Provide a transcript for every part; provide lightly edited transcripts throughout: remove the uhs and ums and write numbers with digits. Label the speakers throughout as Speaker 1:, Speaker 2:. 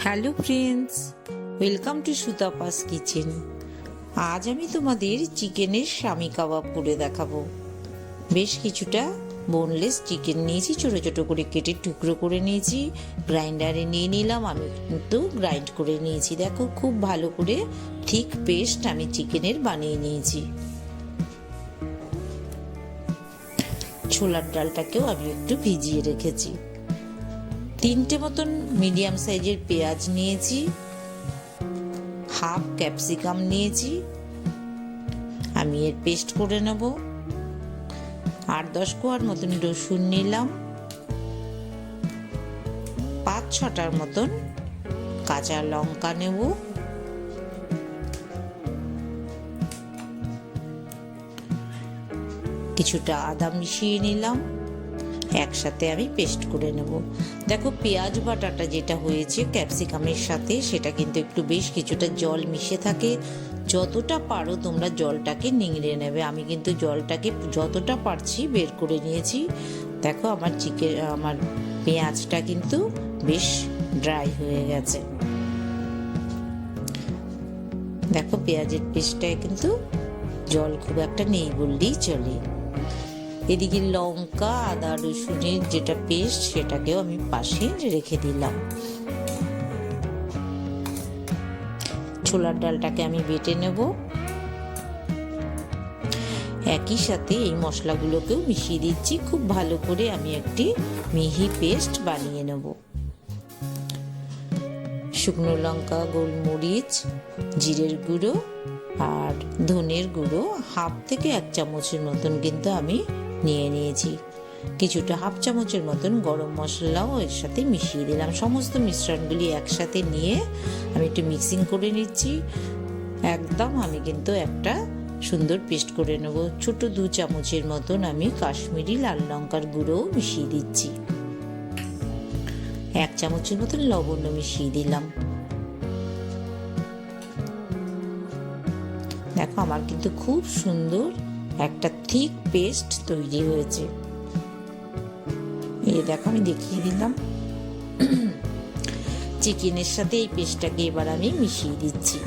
Speaker 1: Hello friends, welcome to Sutapa's kitchen. আজ আমি তোমাদের চিকেনের স্বামী কাবাব করে দেখাবো। বেশ কিছুটা বোনলেস চিকেন নিয়েছি, ছোট ছোট করে কেটে টুকরো করে নিয়েছি, গ্রাইন্ডারে নিয়ে নিলাম। আমি কিন্তু গ্রাইন্ড করে নিয়েছি, দেখো খুব ভালো করে থিক পেস্ট আমি চিকেনের বানিয়ে নিয়েছি। ছোলার ডালটাকেও আমি একটু ভিজিয়ে রেখেছি। 3টে মতন মিডিয়াম সাইজের পেঁয়াজ নিয়েছি, হাফ ক্যাপসিকাম নিয়েছি, আমি এর পেস্ট করে নেব। 8-10 কোয়ার মতন রসুন নিলাম, 5-6টার মতন কাঁচা লঙ্কা নেব, কিছুটা আদা মিশিয়ে নিলাম, একসাথে আমি পেস্ট করে নেব। দেখো পেঁয়াজ বাটাটা যেটা হয়েছে ক্যাপসিকামের সাথে, সেটা কিন্তু একটু বেশ কিছুটা জল মিশে থাকে। যতটা পারো তোমরা জলটাকে নিংড়ে নেবে। আমি কিন্তু জলটাকে যতটা পারছি বের করে নিয়েছি। দেখো আমার পেঁয়াজটা কিন্তু বেশ ড্রাই হয়ে গেছে। দেখো পেঁয়াজের পেস্টটায় কিন্তু জল খুব একটা নেই বললেই চলে। এদিকে লঙ্কা আদা রসুনের যেটা পেস্ট সেটাকেও আমি পাশে রেখে দিলাম। ছোলার ডালটাকে আমি বেটে নেব। একই সাথে এই মশলাগুলোকেও মিশিয়ে দিচ্ছি। খুব ভালো করে আমি একটি মিহি পেস্ট বানিয়ে নেব। শুকনো লঙ্কা, গোলমরিচ, জিরের গুঁড়ো আর ধনের গুঁড়ো হাফ থেকে 1 চামচের মতন কিন্তু আমি নিয়ে নিয়েছি। কিছুটা হাফ চামচের মতন গরম মশলাও এর সাথে মিশিয়ে দিলাম। সমস্ত মিশ্রণগুলি একসাথে নিয়ে আমি একটু মিক্সিং করে নিচ্ছি। একদম আমি কিন্তু একটা সুন্দর পেস্ট করে নেব। ছোট 2 চামচের মতন আমি কাশ্মীরি লাল লঙ্কার গুঁড়োও মিশিয়ে দিচ্ছি। 1 চামচের মতন লবণ মিশিয়ে দিলাম। দেখো আমার কিন্তু খুব সুন্দর একটা থিক পেস্ট তৈরি হয়েছে। এই দেখো আমি দেখিয়ে দিলাম। চিকেনের সাথে এই পেস্টটাকে এবার আমি মিশিয়ে দিচ্ছি,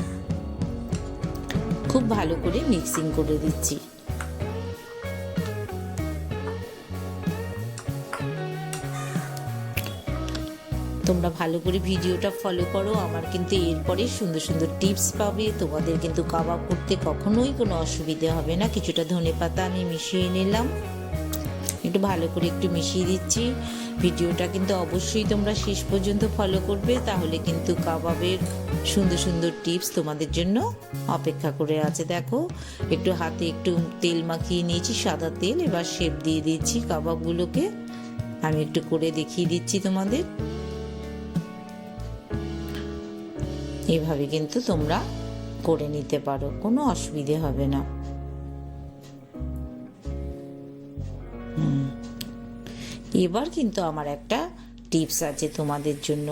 Speaker 1: খুব ভালো করে মিক্সিং করে দিচ্ছি। তোমরা ভালো করে ভিডিওটা ফলো করো। আমার কিন্তু এরপরে সুন্দর সুন্দর টিপস পাবে। তোমাদের কিন্তু কাবাব করতে কখনোই কোনো অসুবিধে হবে না। কিছুটা ধনেপাতা আমি মিশিয়ে নিলাম, একটু ভালো করে একটু মিশিয়ে দিচ্ছি। ভিডিওটা কিন্তু অবশ্যই তোমরা শেষ পর্যন্ত ফলো করবে, তাহলে কিন্তু কাবাবের সুন্দর সুন্দর টিপস তোমাদের জন্য অপেক্ষা করে আছে। দেখো একটু হাতে একটু তেল মাখিয়ে নিয়েছি, সাদা তেল। এবার শেপ দিয়ে দিচ্ছি কাবাবগুলোকে। আমি একটু করে দেখিয়ে দিচ্ছি তোমাদের। এভাবে কিন্তু তোমরা করে নিতে পারো, কোনো অসুবিধে হবে না। এবার কিন্তু আমার একটা টিপস আছে তোমাদের জন্য।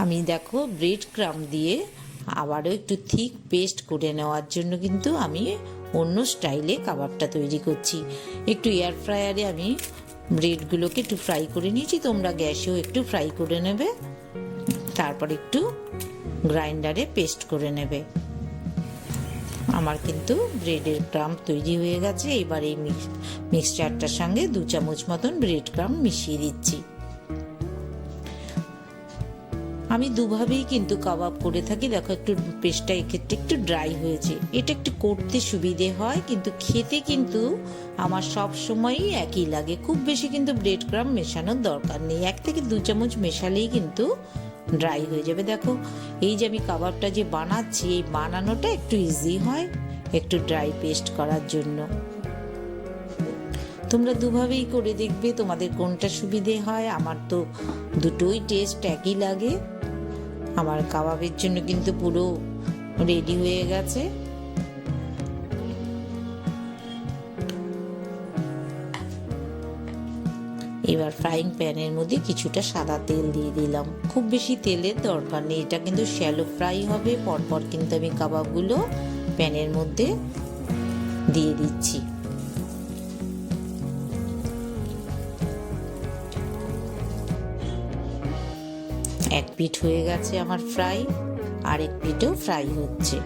Speaker 1: আমি দেখো ব্রেড ক্রাম দিয়ে আবারও একটু থিক পেস্ট করে নেওয়ার জন্য কিন্তু আমি অন্য স্টাইলে কাবাবটা তৈরি করছি। একটু এয়ার ফ্রায়ারে আমি ব্রেডগুলোকে একটু ফ্রাই করে নিয়েছি। তোমরা গ্যাসেও একটু ফ্রাই করে নেবে, তারপর একটু গ্রাইন্ডারে পেস্ট করে নেবে। আমার কিন্তু ব্রেডের ক্রাম্ব তৈরি হয়ে গেছে। এবার এই মিক্সচারটার সঙ্গে 2 চামচ মতন ব্রেড ক্রাম্ব মিশিয়ে দিচ্ছি। আমি দুভাবেই কিন্তু কাবাব করে থাকি। দেখো একটু পেস্টটা এক্ষেত্রে একটু ড্রাই হয়েছে, এটা একটু করতে সুবিধে হয়, কিন্তু খেতে কিন্তু আমার সব সময়ই একই লাগে। খুব বেশি কিন্তু ব্রেড ক্রাম্ব মেশানোর দরকার নেই, 1 থেকে 2 চামচ মেশালেই কিন্তু ড্রাই হয়ে যাবে। দেখো এই যে আমি কাবাবটা যে বানাচ্ছি, এই বানানোটা একটু ইজি হয় একটু ড্রাই পেস্ট করার জন্য। তোমরা দুভাবেই করে দেখবে তোমাদের কোনটা সুবিধে হয়। আমার তো দুটোই টেস্ট একই লাগে। আমার কাবাবের জন্য কিন্তু পুরো রেডি হয়ে গেছে। এবার ফ্রাইং প্যানের মধ্যে কিছুটা সাদা তেল দিয়ে দিলাম। খুব বেশি তেলের দরকার নেই, এটা কিন্তু শ্যালো ফ্রাই হবে। পরপর কিন্তু আমি কাবাবগুলো প্যানের মধ্যে দিয়ে দিচ্ছি। এক পিঠ হয়ে গেছে আমার ফ্রাই, আরেক পিঠও ফ্রাই হচ্ছে।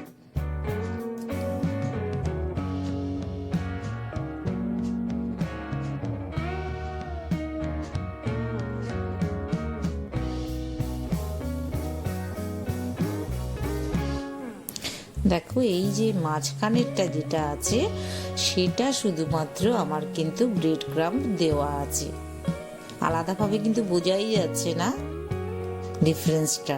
Speaker 1: দেখো এই যে মাঝখানেরটা যেটা আছে সেটা শুধুমাত্র আমার কিন্তু ব্রেড ক্রাম্ব দেওয়া আছে, আলাদাভাবে কিন্তু বোঝাই যাচ্ছে না ডিফারেন্সটা।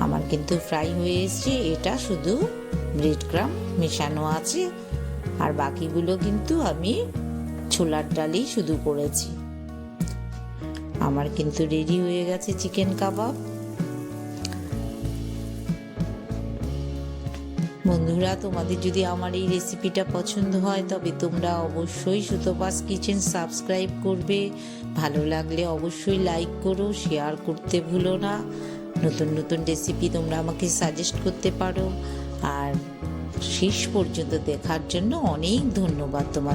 Speaker 1: আমার কিন্তু ফ্রাই হয়ে এসছে, এটা শুধু ব্রেড ক্রাম্ব মেশানো আছে, আর বাকিগুলো কিন্তু আমি ছোলার ডালই শুধু করেছি। আমার কিন্তু রেডি হয়ে গেছে চিকেন কাবাব। বন্ধুরা, তোমাদের যদি আমার এই রেসিপিটা পছন্দ হয় তবে তোমরা অবশ্যই সুতপাস কিচেন সাবস্ক্রাইব করবে, ভালো লাগলে অবশ্যই লাইক করো, শেয়ার করতে ভুলো না। নতুন নতুন রেসিপি তোমরা আমাকে সাজেস্ট করতে পারো। আর শেষ পর্যন্ত দেখার জন্য অনেক ধন্যবাদ তোমাদের।